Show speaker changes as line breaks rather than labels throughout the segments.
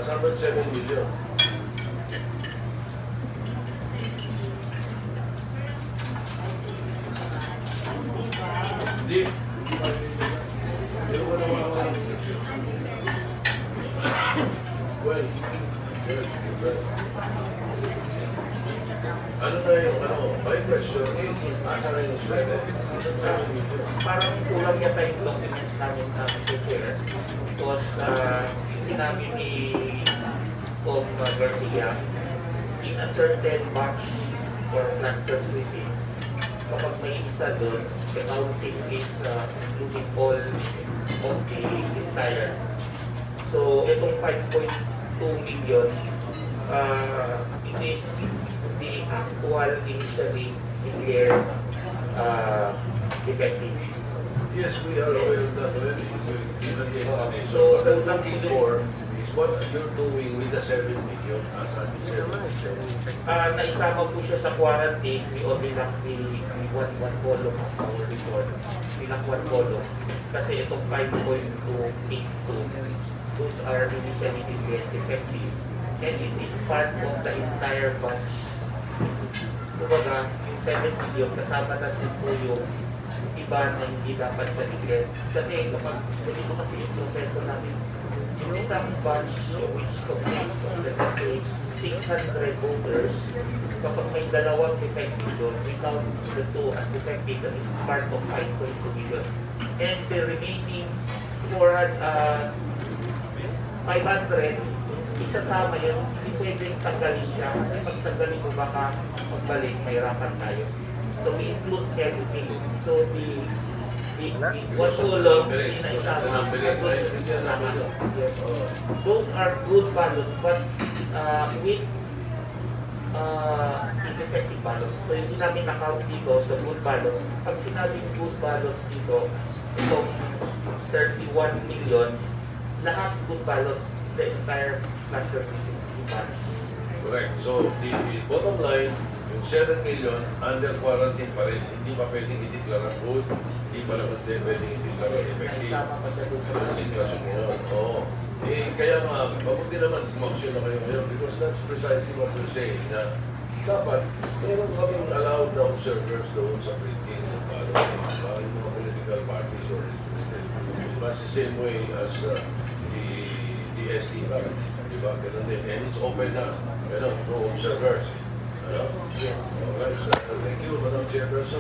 Kasama 7 million. Hindi. Well, ano na yung my question is, asa na yung sweldo?
Parang kulang yata yung documents namin na Chair because sinabi ni Tom Garcia in a certain batch or clusters receipts, kapag may isa doon, the counting is including all of the entire. So, itong 5.2 million, it is the actual initially declared defective.
Yes, we are aware of that already. Given the explanation.
So,
What I'm looking for is what you're doing with the 7 million as I said.
Naisama po siya sa quarantine, we only lock the one column of our report. We lock one column. Kasi itong 5.282, those are initially declared defective. And it is part of the entire batch. Kumbaga, yung 7 million, kasama natin po yung iba na hindi dapat sa declare. Kasi kapag ganito kasi yung proseso natin, yung isang batch which contains of the case 600 voters, kapag may dalawang defective doon, we count the two as defective, that is part of 5.2 million. And the remaining 500, isasama yun, hindi pwedeng tanggalin siya. Kasi pag tanggalin mo baka magbalik, mahirapan tayo. So we include everything. So the one column, inaisama. Those are good ballots, but with indefective ballots. So hindi namin na-count dito sa good ballots. Pag sinabing good ballots dito, itong 31 million, lahat good ballots, the entire cluster is batch.
Correct. So, the bottom line, yung 7 million under quarantine pa rin, hindi pa pwedeng i-declare good, hindi pa naman din pwedeng i-declare effective.
Naisama pa siya doon sa
Yung sitwasyon mo. Oo. Kaya nga, mabuti naman kumaksyon na kayo ngayon because that's precisely what you're saying na dapat meron kaming allowed na observers doon sa printing ng ballot yung mga political parties or interested. Much the same way as the SD back, di ba? Ganun din. And it's open na. Ganun, no observers. Ano? Alright. Thank you, Madam Chairperson.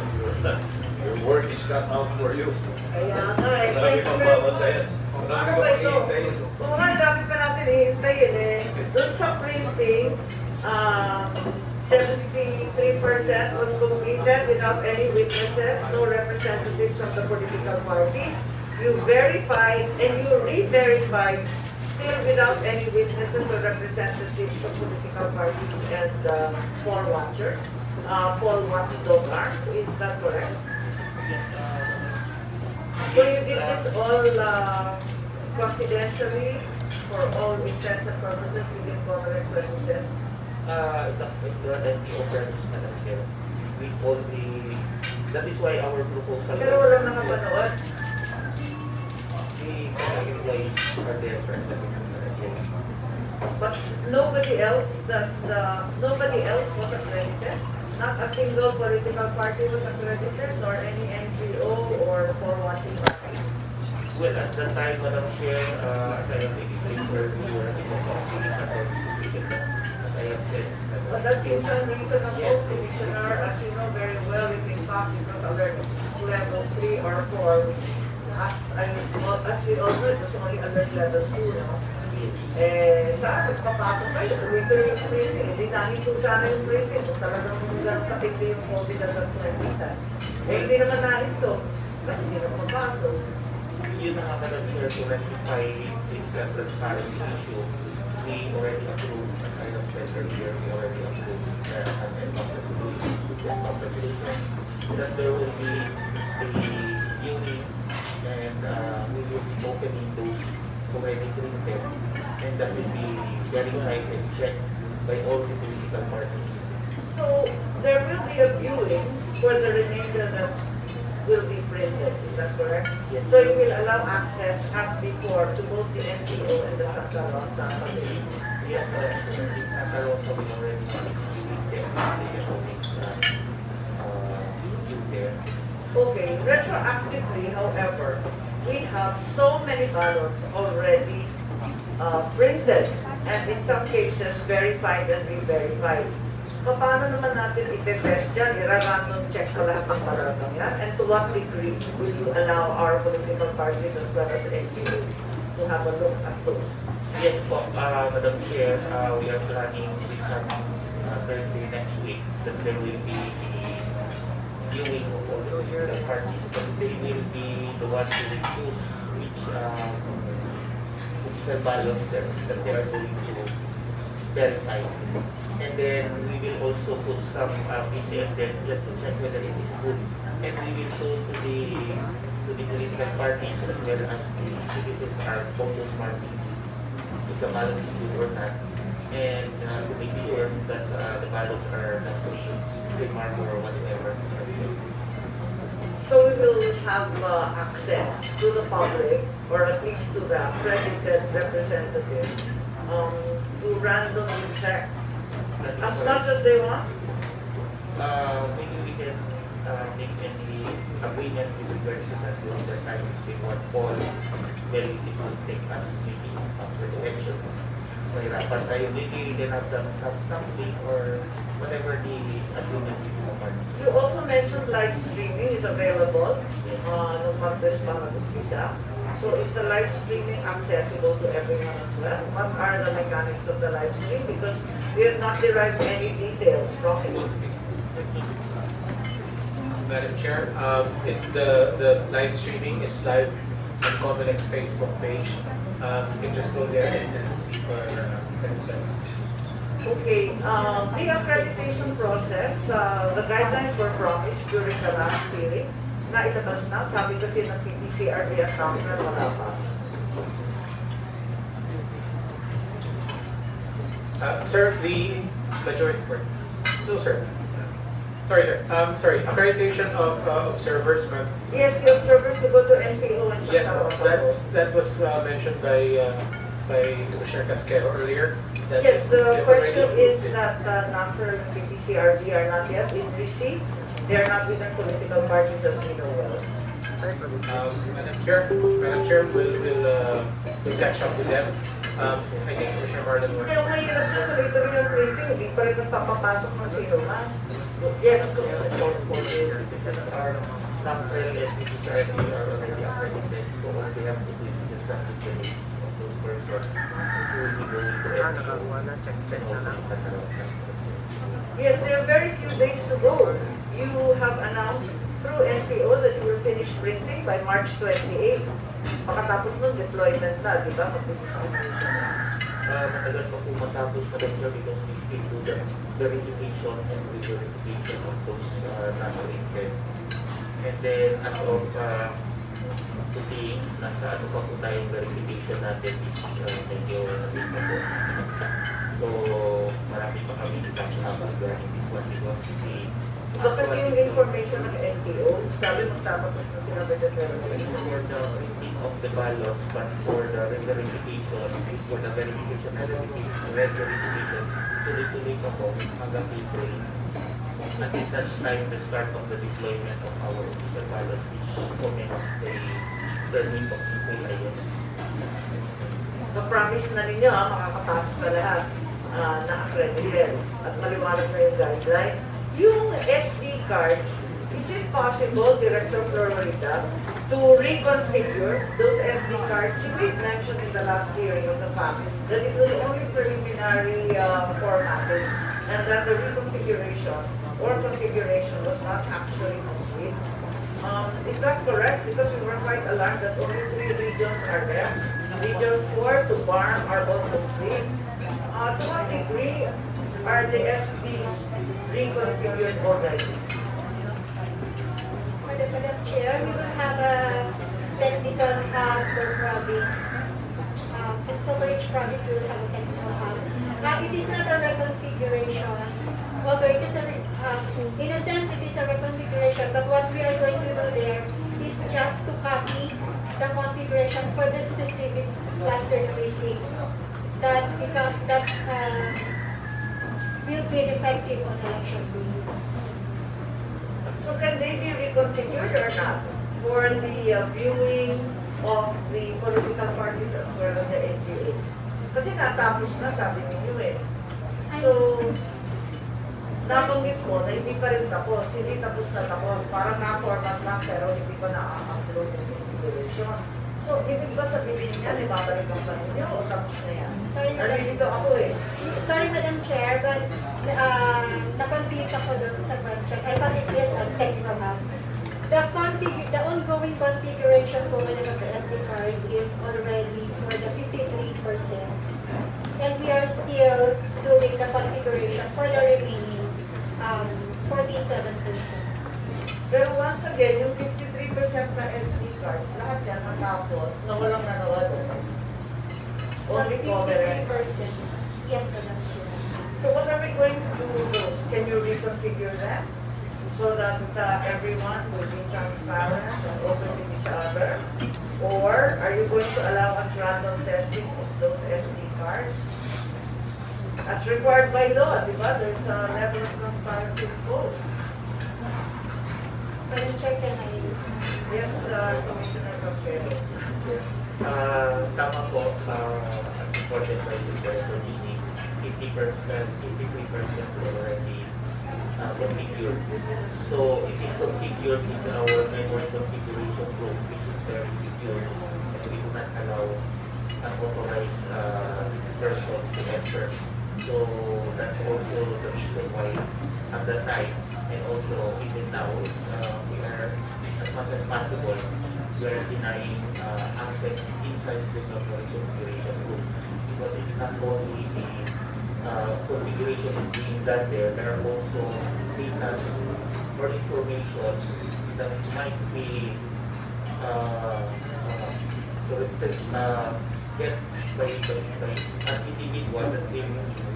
Your work is cut out for you.
Kaya nga eh.
Marami pang babantayan. Marami
Ano
pang
ba ito?
hihintayin.
Kung nga, dami pa natin hihintayin eh. Doon sa printing, 73% was completed without any witnesses, no representatives from the political parties. You verified and you re-verified still without any witnesses or representatives from political parties and poll watchers, poll watchdog arms. Is that correct? So you did this all confidentially for all intents and purposes within government premises?
The operators na lang siya. With all the, that is why our proposal.
Pero walang nakapanood.
The employees are there for the
But nobody else was accredited. Not a single political party was accredited, nor any NGO or poll watching party.
Well, at the time, Madam Chair, as I have explained earlier, it was as I have said.
But that seems unreasonable, Commissioner. As you know very well, if in fact it was alert level 3 or 4, as we all know, it was only alert level 2, no? Eh, saan magpapasok kayo? Tuloy-tuloy yung printing. Hindi namin kung sana yung printing. Kung talagang katindi yung COVID at nagpapalitan. Eh, hindi naman namin to. Ba't hindi naman mapasok?
Yun na nga, Madam Chair, to rectify this transparency issue, we already approved, as I have said earlier, we already approved that there will be a unit and we will be opening those already printed and that will be verified and checked by all the political parties.
So, there will be a viewing for the remainder that will be printed, is that correct?
Yes.
So you will allow access as before to both the NGO and the Santa Rosa.
Yes, in Santa Rosa, we already used them. They can always use there.
Okay, retroactively, however, we have so many ballots already printed and in some cases verified and re-verified. Paano naman natin i-test yan? I-random check ko lahat ng balotong yan? And to what degree will you allow our political parties as well as NGO to have a look at those?
Yes po, Madam Chair, we are planning this Thursday next week that there will be the viewing of all the political parties, but they will be the ones who will choose which ballots that they are going to verify. And then we will also put some PCM there just to check whether it is good. And we will show to the political parties as well as the citizens are from those parties if the ballot is good or not. And to make sure that the ballots are not free, remark or whatever.
So we will have access to the public, or at least to the accredited representative, to randomly check as much as they want.
Maybe we can make any agreement with regards to that during the time they want all, well, it will take us maybe after the election. Mahirapan tayo, maybe we can have something or whatever the agreement with the party.
You also mentioned live streaming is available no Martes Pangagupisa. So is the live streaming accessible to everyone as well? What are the mechanics of the live stream? Because we have not derived any details from it.
Madam Chair, the live streaming is live on Comelec Facebook page. You can just go there and see for themselves.
Okay, the accreditation process, the guidelines were promised during the last hearing. Nailabas na, sabi kasi ng PPCRD account na wala pa.
Sir, the majority part. No, sir. Sorry, sir. Sorry, accreditation of observers, ma'am.
Yes, the observers to go to NPO and
Yes,
Sotto.
that was mentioned by Commissioner Casquero earlier. That
Yes, the
they've already
question is
approved it.
that NACSR and PPCRD are not yet in receipt. They are not within political parties as we know well.
Madam Chair, we'll catch up with them. I think Commissioner Marlon was.
Kaya mahirap na tuloy-tuloy yung printing, hindi pa rin nagpapapasok ng sino man. Yes,
For the citizens are not really SPCRD are already accredited, so what they have to do is just submit the names of those persons who will be going to NGO and also in Santa Rosa.
yes, there are very few days to go. You have announced through NPO that you will finish printing by March 28. Pagkatapos nun, deployment na, di ba? Mag-distribution na.
Matagal pa po matapos na lang siya because we still do the verification and re-verification of those non-printed. And then as of today, nasa ano pa po tayong verification natin is medyo nabit na po. So marami pa kami catch up regarding this one because
Bakit yung information ng NPO, sabi magtatapos na sila by the
for the printing of the ballots, but for the verification, for the verification and verification, tuloy-tuloy pa po hanggang April. Until such time, the start of the deployment of our official ballot, which commence the third week of April, I guess.
Na-promise na ninyo, makakapasok sa lahat na accredited at maliwanag na yung guideline. Yung SD cards, is it possible, Director Florida, to reconfigure those SD cards? You made mention in the last hearing of the fact that it was only preliminary formatting and that the reconfiguration or configuration was not actually complete. Is that correct? Because we were quite alarmed that only 3 regions are there. Region 4 to Barm are all complete. To what degree are the SDs reconfigured already?
Madam Chair, we will have a technical hub per province. So for each province, we will have a technical hub. It is not a reconfiguration. Although it is in a sense, it is a reconfiguration, but what we are going to do there is just to copy the configuration for the specific cluster precinct. that will be effective on election day.
So can they be reconfigured or not for the viewing of the political parties as well as the NGOs? Kasi natapos na, sabi ninyo eh. So, nabanggit mo na hindi pa rin tapos, hindi tapos na tapos. Parang na-format lang pero hindi pa na-upload yung configuration. So, ibig ba sabihin niya, ibabalik ang pa ninyo o tapos na yan?
Sorry,
Nalilito ako eh.
Sorry, Madam Chair, but na-confuse ako doon sa question. I thought it is a technical hub. The ongoing configuration po of the SD card is already for the 53%. And we are still doing the configuration for the remaining 47%.
Pero once again, yung 53% na SD cards, lahat yan natapos na walang nanawa doon. Only coverage.
53%. Yes, Madam Chair.
So what are we going to do with those? Can you reconfigure them so that everyone will be transparent and open with each other? Or are you going to allow us random testing of those SD cards? As required by law, di ba? There's a level of transparency imposed.
Madam Chair, can I?
Yes, Commissioner Castelo.
Tama po, as reported by the Director Meeting, 50%, 53% already configured. So it is configured in our network configuration group, which is very secure, and we do not allow unauthorized persons to enter. So that's also the reason why at that time, and also even now, we are, as much as possible, we are denying access inside the network configuration group. Because it's not only the configuration is being done there, there are also data or information that might be get by an individual that will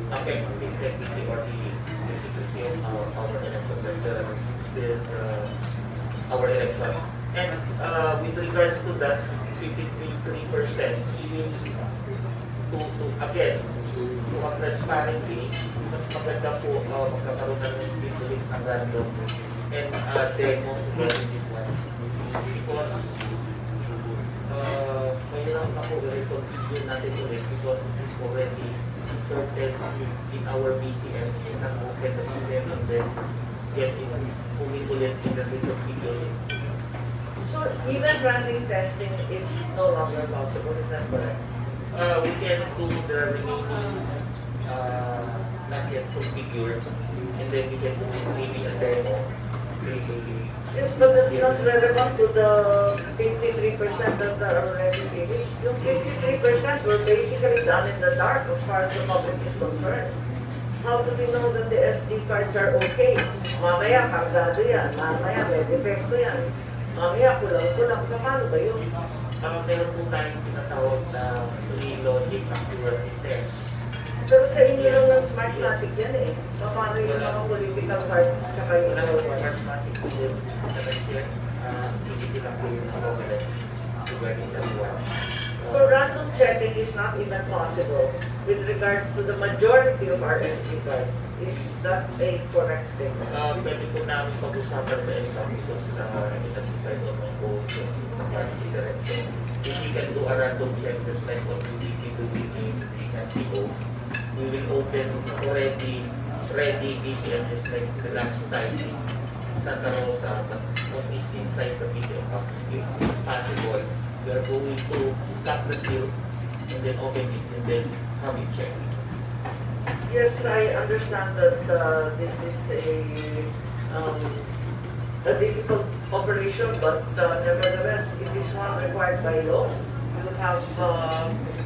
affect the integrity or the security of our election, our election. And with regards to that 53%, even to again, to have transparency, mas maganda po magkakaroon ng visually ng random and demo to this one. Because mayroon na po i-reconfigure natin ulit because it is already inserted in our BCM and open the BCM and then get it moving ulit in the reconfigure.
So even running testing is no longer possible, is that correct?
We can do the remaining not yet configured and then we can do it maybe a demo.
Yes, but that's not relevant to the 53% that are already finished. Yung 53% were basically done in the dark as far as the public is concerned. How do we know that the SD cards are okay? Mamaya, kargado yan. Mamaya, may defecto yan. Mamaya, kulang-kulang. Paano ba yun?
Meron po tayong tinatawag na logic accuracy test.
Pero sa inyo lang ng Smartmatic yan eh. Paano yung mga political parties tsaka yung
Wala po Smartmatic po yun sa budget. Hindi lang po yung government regarding that one.
So random checking is not even possible with regards to the majority of our SD cards. Is that a correct statement?
Pwede po namin pag-usapan sa exam because decide on my own sa policy direction. If we can do a random check just like what we did in the NPO, we will open ready BCM just like the last time in Santa Rosa, but what is inside the video box. If it's possible, we are going to cut the seal and then open it and then have it checked.
Yes, I understand that this is a difficult operation, but nevertheless, it is one required by law. You have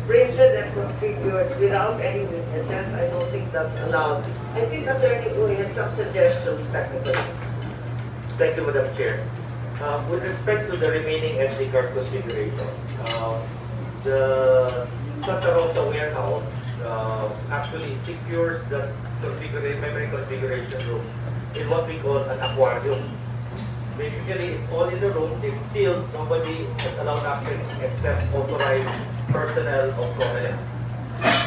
printed and configured without any witnesses. I don't think that's allowed. I think Attorney Uy had some suggestions technically.
Thank you, Madam Chair. With respect to the remaining SD card configuration, the Santa Rosa warehouse actually secures the memory configuration room in what we call an aquarium. Basically, it's all in the room, it's sealed, nobody is allowed access except authorized personnel of government.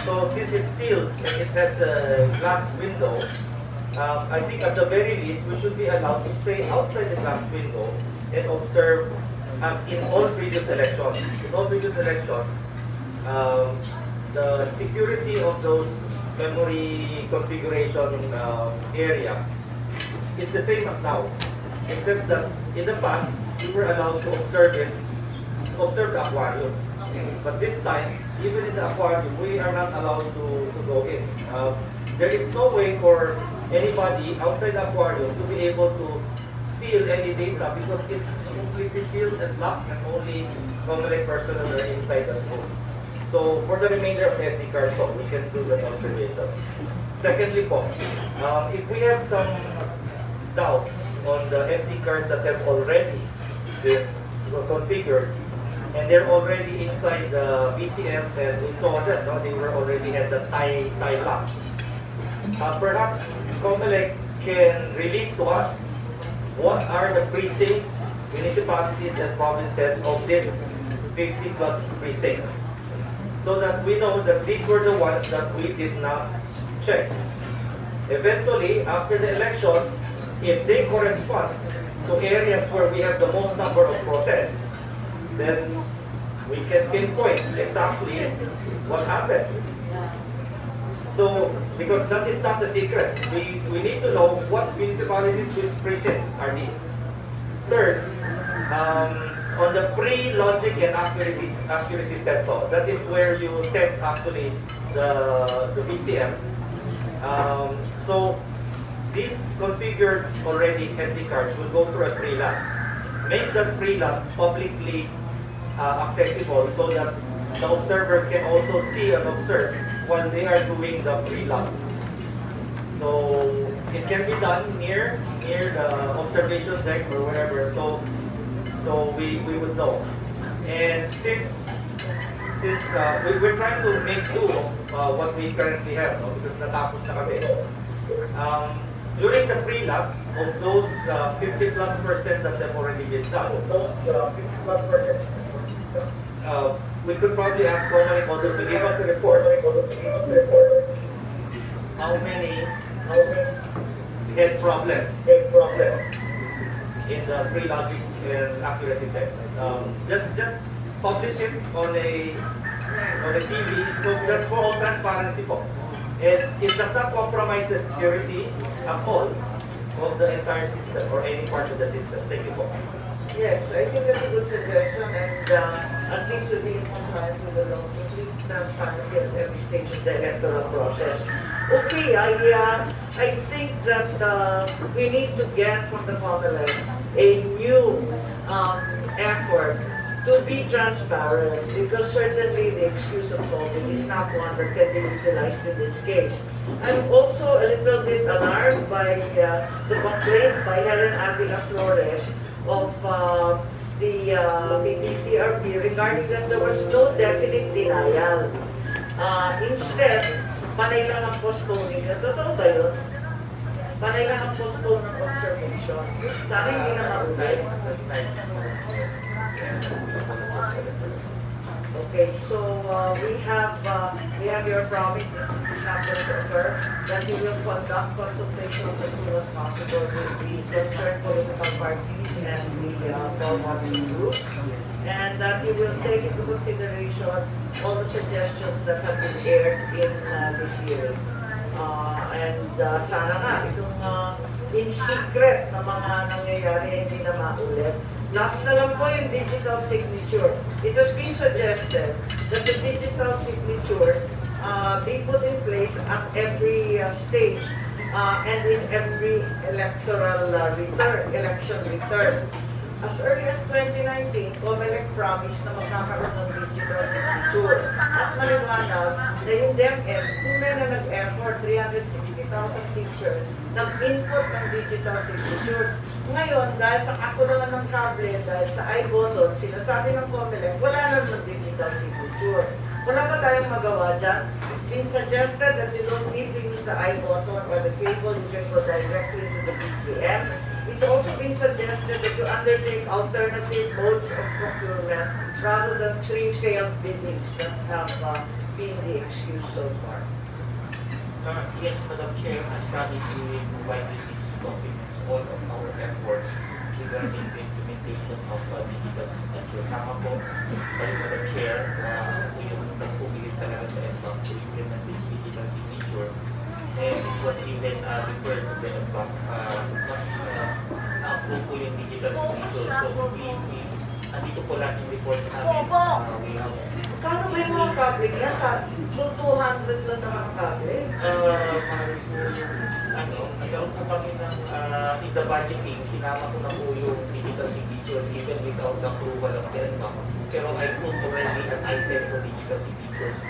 So since it's sealed and it has a glass window, I think at the very least we should be allowed to stay outside the glass window and observe, as in all previous elections. In all previous elections, the security of those memory configuration area is the same as now, except that in the past we were allowed to observe the aquarium. But this time, even in the aquarium, we are not allowed to go in. There is no way for anybody outside the aquarium to be able to steal any data because it's completely sealed and locked and only COMELEC personnel are inside the room. So for the remainder of the SD card, so we can do that observation. Secondly po, if we have some doubt on the SD cards that have already been configured, and they're already inside the BCMs, and we saw that no, they were already had the tie lock. Perhaps COMELEC can release to us what are the precincts, municipalities, and provinces of this 50 plus precincts, so that we know that these were the ones that we did not check. Eventually, after the election, if they correspond to areas where we have the most number of protests, then we can pinpoint exactly what happened. So, because that is not the secret, we need to know what municipalities with precincts are these. Third, on the pre-logic and accuracy test, so that is where you test actually the BCM. So, these configured already SD cards will go through a pre-lab. Make that pre-lab publicly accessible so that the observers can also see and observe while they are doing the pre-lab. So it can be done near the observation deck or wherever. So we would know. And since we're trying to make do of what we currently have, no? Because natapos na kasi. During the pre-lab, of those 50+% that have already been done, we could probably ask COMELEC also to give us a report. How many had problems in the pre-logic and accuracy test? Just publish it on a TV, so that's for all transparency po. And it does not compromise the security at all of the entire system or any part of the system. Thank you po.
Yes, I think that's a good suggestion, and at least we'll be in compliance with the law, complete transparency at every stage of the electoral process. Okay, I think that we need to get from the COMELEC a new effort to be transparent, because certainly the excuse of COVID is not one that can be utilized in this case. I'm also a little bit alarmed by the complaint by Helen Avila Flores of the BPCRP regarding that there was no definite denial. Instead, panay lang ang postponing. Totoo ba yun? Panay lang ang postpone ng observation. Sana hindi na maulit. Okay, so we have your promise, Mrs. Number, that you will conduct consultations as soon as possible with the concerned political parties and the poll-watching group, and that you will take into consideration all the suggestions that have been aired in this hearing. Sana nga, itong in secret na mga nangyayari hindi na maulit. Last na lang po yung digital signature. It has been suggested that the digital signatures be put in place at every stage and in every electoral election return. As early as 2019, COMELEC promised na magkakaroon ng digital signature. At maliwanag na yung DepEd, tunay na nag-effort 360,000 pictures ng input ng digital signature. Ngayon, dahil sa kakulangan ng kable, dahil sa iBallot, sinasabi ng COMELEC, wala na ng digital signature. Wala pa tayong magawa dyan. It's been suggested that you don't need to use the iButton or the cable, you can go directly to the BCM. It's also been suggested that you undertake alternative modes of procurement rather than 3 failed biddings that have been the excuse so far?
Yes, Madam Chair, as promised, we will provide with these documents all of our efforts regarding the implementation of digital signature. Tama po, kayo Madam Chair, yung nagpumilit talaga sa EDBAC to implement this digital signature. And it was even referred to the EDBAC na-approve po yung digital signature. So, andito po lahat yung reports namin. We have
Kano ba yung mga public yan? 200 lang naman public.
Nagkaroon po kami ng in the budgeting, sinama ko na po yung digital signature even without the approval of the EDBAC. Pero I put already an item for digital signatures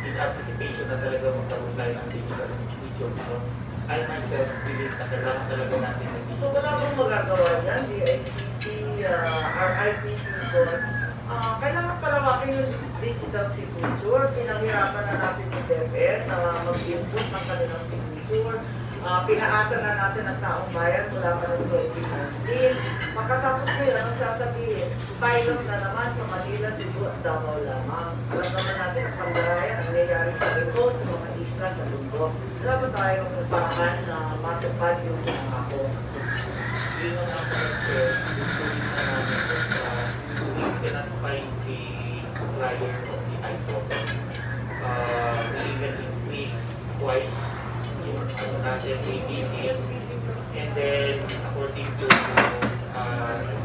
in anticipation na talaga magkaroon tayo ng digital signature because I myself believe na kailangan talaga natin ng
So
digital
wala akong magagawa dyan, DICT, RIP people. Kailangan palawakin yung digital signature. Pinahirapan na natin yung DepEd na mag-input ng kanilang signature. Pinaatan na natin ang taong bayan mula pa ng 2019. Makatapos ko yun, anong sasabihin? Pilot na naman sa Manila, Cebu at Davao lamang. Alam naman natin ang pandarayan ang nangyayari sa remote, sa mga isla, sa mundo. Wala ba tayong paraan na matupad yung pangako?
yun ang naman gusto rin na namin we cannot find the supplier of the iPhone. We even increased twice yung ano natin, the BCM. And then, according to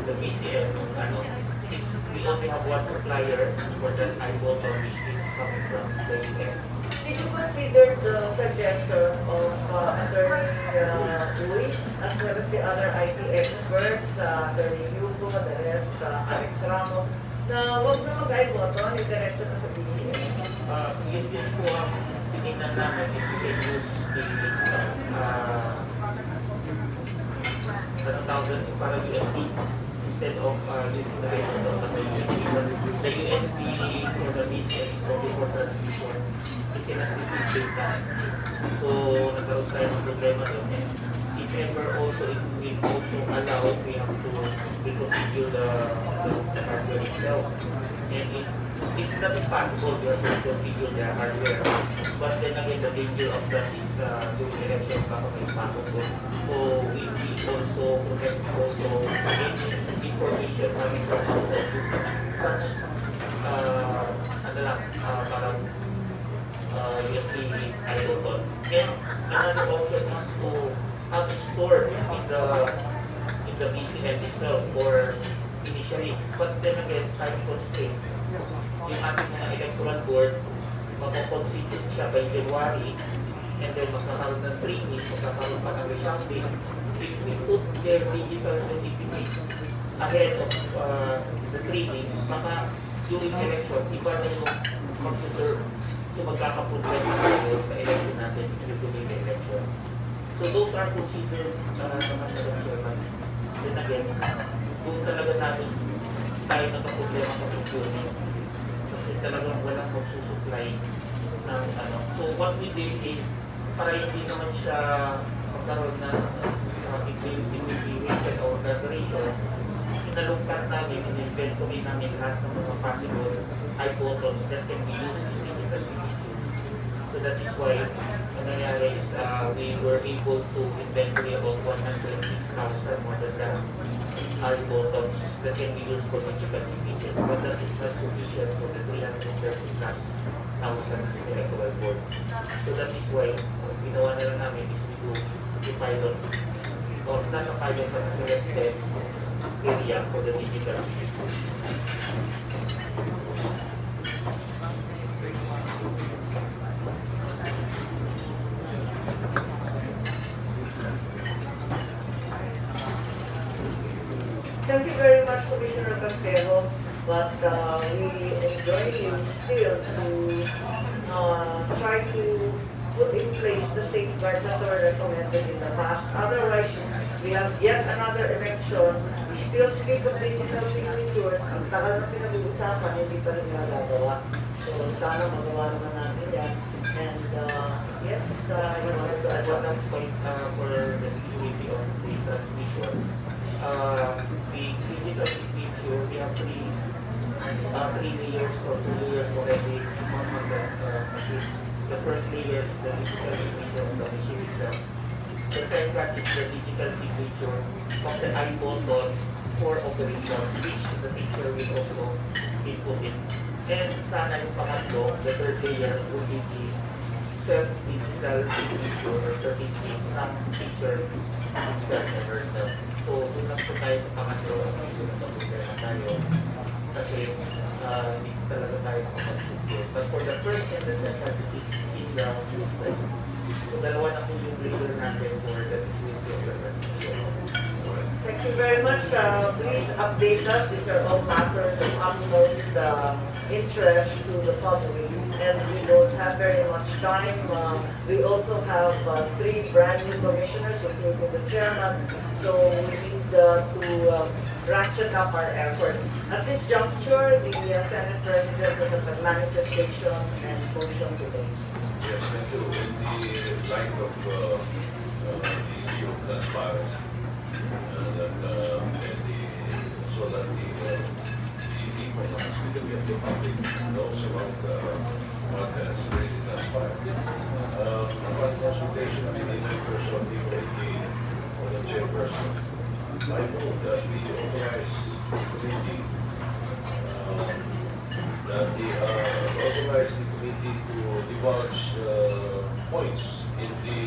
the BCM, we only have one supplier for that iPhone which is coming from the US.
Did you consider the suggestion of Attorney Uy, as well as the other IT experts, Attorney Yuko, the rest, Alex Ramos, na huwag na mag-iPhoto, i-direct na sa BCM?
Yun din po ang sinignan namin if we can use the tawag para USB instead of using the rest of the USB. The USB for the BCM is only for transmission. It cannot receive data. So, nagkaroon tayo ng problema doon. And if ever also, it will also allow, we have to reconfigure the hardware itself. And it's not impossible, we have to reconfigure the hardware. But then again, the danger of that is during election, baka may pasok doon. So, we also protect also any information coming from outside such, parang USB iPhone. And another option is to have it stored in the BCM itself or initially. But then again, time constraint. Yung ating mga electoral board, makakonstitute siya by January and then magkakaroon ng training, magkakaroon pa ng resounding. If we put their digital certificate ahead of the training, maka during election, iba na yung magsiserve. So magkakaproblema tayo sa election natin during the election. So those are considered naman ng chairman. Then again, kung talaga namin tayo nagka-problema sa procurement, kasi talagang walang magsusupply ng ano. So what we did is, para hindi naman siya magkaroon na wasted our preparations, sinalungkat namin, in-inventory namin lahat ng mga possible iPhotos that can be used in digital signature. So that is why, ang nangyari is we were able to inventory about 106,000 more than that iPhotos that can be used for digital signature. But that is not sufficient for the 330,000 electoral board. So that is why, ginawa na lang namin is we do the pilot, or not a pilot but a selected area for the digital signature.
Thank you very much, Commissioner Castelo, but we enjoy you still to try to put in place the safeguards that were recommended in the past. Otherwise, we have yet another election. We still speak of digital signatures. Ang tagal na pinag-uusapan, hindi pa rin nagagawa. So, sana magawa naman natin yan. And yes, you wanted to add
One
one.
last point for the security of the transmission. The digital signature, we have three layers or 2 layers already on the machine. The first layer is the digital signature of the machine itself. The second is the digital signature of the I button for operation, which the teacher will also input in. And sana yung pangatlo, the third layer will be the self-digital signature or certificate ng teacher himself or herself. So, doon lang po tayo sa pangatlo, doon na na tayo. Kasi, hindi talaga tayo nakapag-secure. But for the first and the second, it is in the system. So, dalawa na po yung layer natin for the security of the recipe.
Thank you very much. Please update us. These are all matters of utmost interest to the public, and we don't have very much time. We also have 3 brand new commissioners, including the chairman, so we need to ratchet up our efforts. At this juncture, the Senate President has a manifestation and motion today.
Yes, thank you. In the light of the issue of transparency, so that the people of the public knows about what has really transpired. Upon consultation with the members of the committee or the chairperson, I move that we authorize the committee to divulge points in the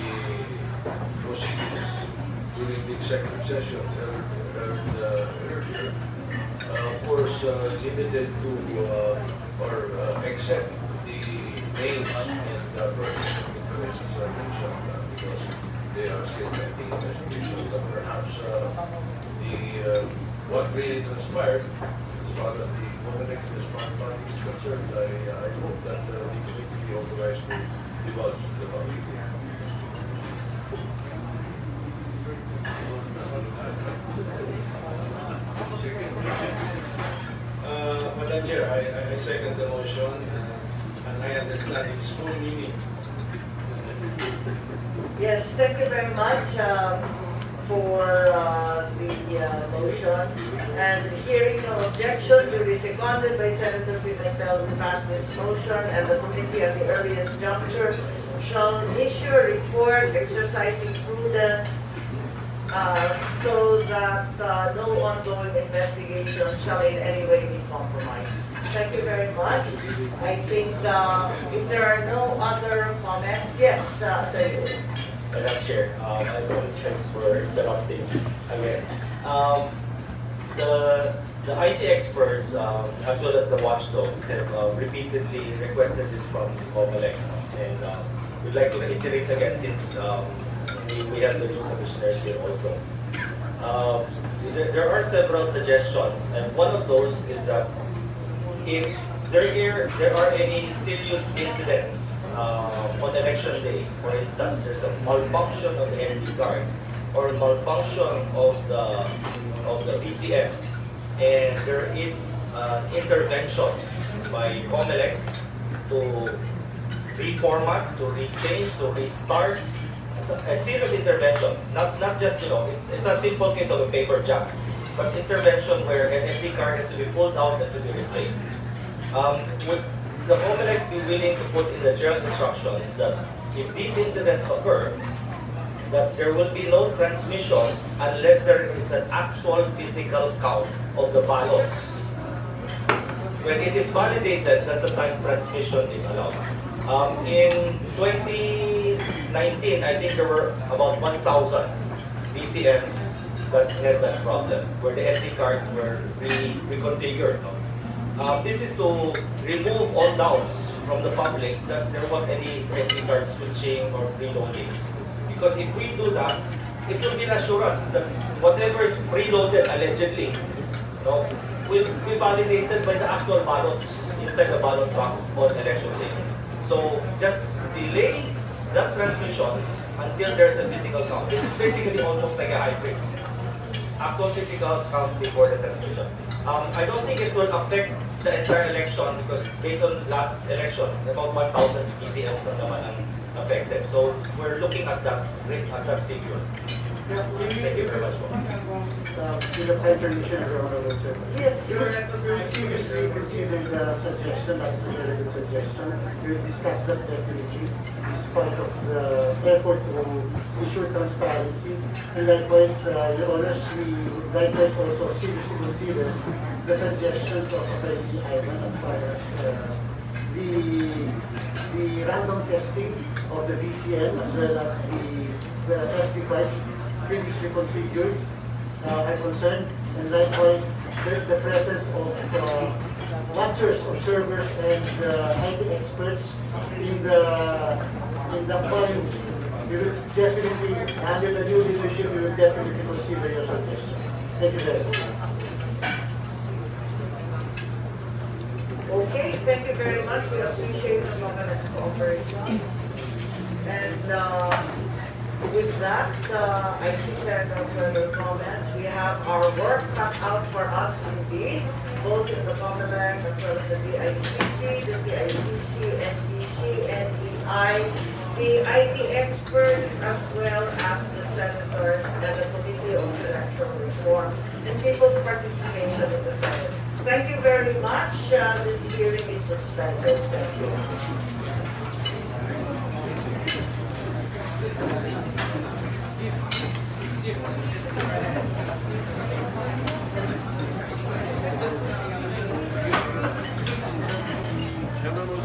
proceedings during the executive session earlier. Of course, limited to or except the names and personal interests mentioned because they are still pending investigation. But perhaps what really transpired as far as the connected response party is concerned, I hope that the committee be authorized to divulge to the public.
Madam Chair, I second the motion and I understand its full meaning.
Yes, thank you very much for the motion. And hearing no objection, duly seconded by Senator Pimentel to pass this motion, and the committee at the earliest juncture shall issue a report exercising prudence so that no ongoing investigation shall in any way be compromised. Thank you very much. I think if there are no other comments, yes, Sir.
Madam Chair, I apologize for interrupting again. The IT experts, as well as the watchdogs, have repeatedly requested this from COMELEC, and we'd like to reiterate again since we have the new commissioners here also. There are several suggestions, and one of those is that if there are any serious incidents on election day, for instance, there's a malfunction of the SD card or malfunction of the PCM, and there is intervention by COMELEC to reformat, to rechange, to restart. A serious intervention, not just, it's a simple case of a paper jam, but intervention where an SD card has to be pulled out and to be replaced. Would the COMELEC be willing to put in the general instructions that if these incidents occur, that there will be no transmission unless there is an actual physical count of the ballots? When it is validated, that's the time transmission is allowed. In 2019, I think there were about 1,000 PCMs that had that problem, where the SD cards were reconfigured. This is to remove all doubts from the public that there was any SD card switching or preloading. Because if we do that, it will be an assurance that whatever is preloaded allegedly, will be validated by the actual ballots inside the ballot box on election day. So just delay that transmission until there's a physical count. This is basically almost like a hybrid. Actual physical count before the transmission. I don't think it will affect the entire election because based on last election, about 1,000 PCMs na naman ang affected. So we're looking at that figure. Thank you very much po.
Yes,
You
you're
will seriously consider the suggestion, that's a very good suggestion. We will discuss that definitely. It's part of the effort to ensure transparency. And likewise, Your Honors, we would likewise also seriously consider the suggestions of Attorney Ivan as far as the random testing of the VCN as well as the test device previously configured are concerned, and likewise the presence of watchers, observers, and IT experts in the forum. We will definitely, under the new leadership, we will definitely consider your suggestion. Thank you very much.
okay. Thank you very much. We appreciate the government's cooperation. And with that, I think there are no further comments. We have our work cut out for us indeed, both in the Comelec as well as the DICC, the CICC, NDC, NEI, the IT experts, as well as the senators and the Committee on Electoral Reform, and people's participation in the Senate. Thank you very much. This hearing is suspended. Thank you.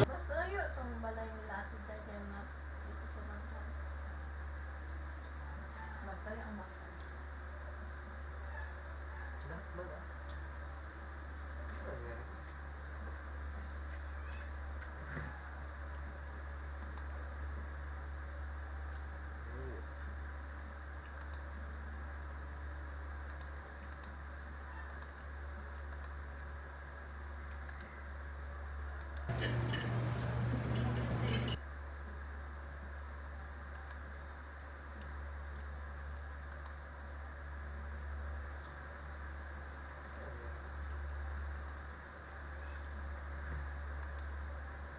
Masaya itong balay nila at kaya na isa sa bangkan. Masaya ang bangkan.